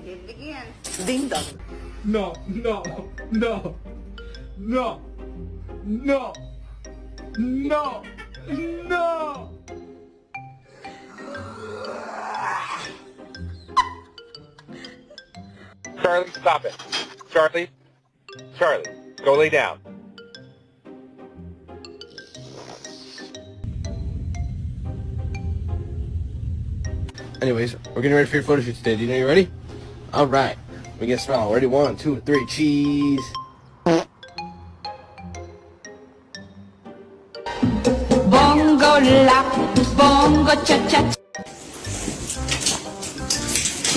It begins. Ding dong. No, no, no, no, no, no, no. Charlie, stop it. Charlie, go lay down. Anyways, we're getting ready for your photo shoot today. Do you know you're ready? Alright. We get smile. Ready? 1, 2, 3, cheese. Bongo la, bongo cha cha cha.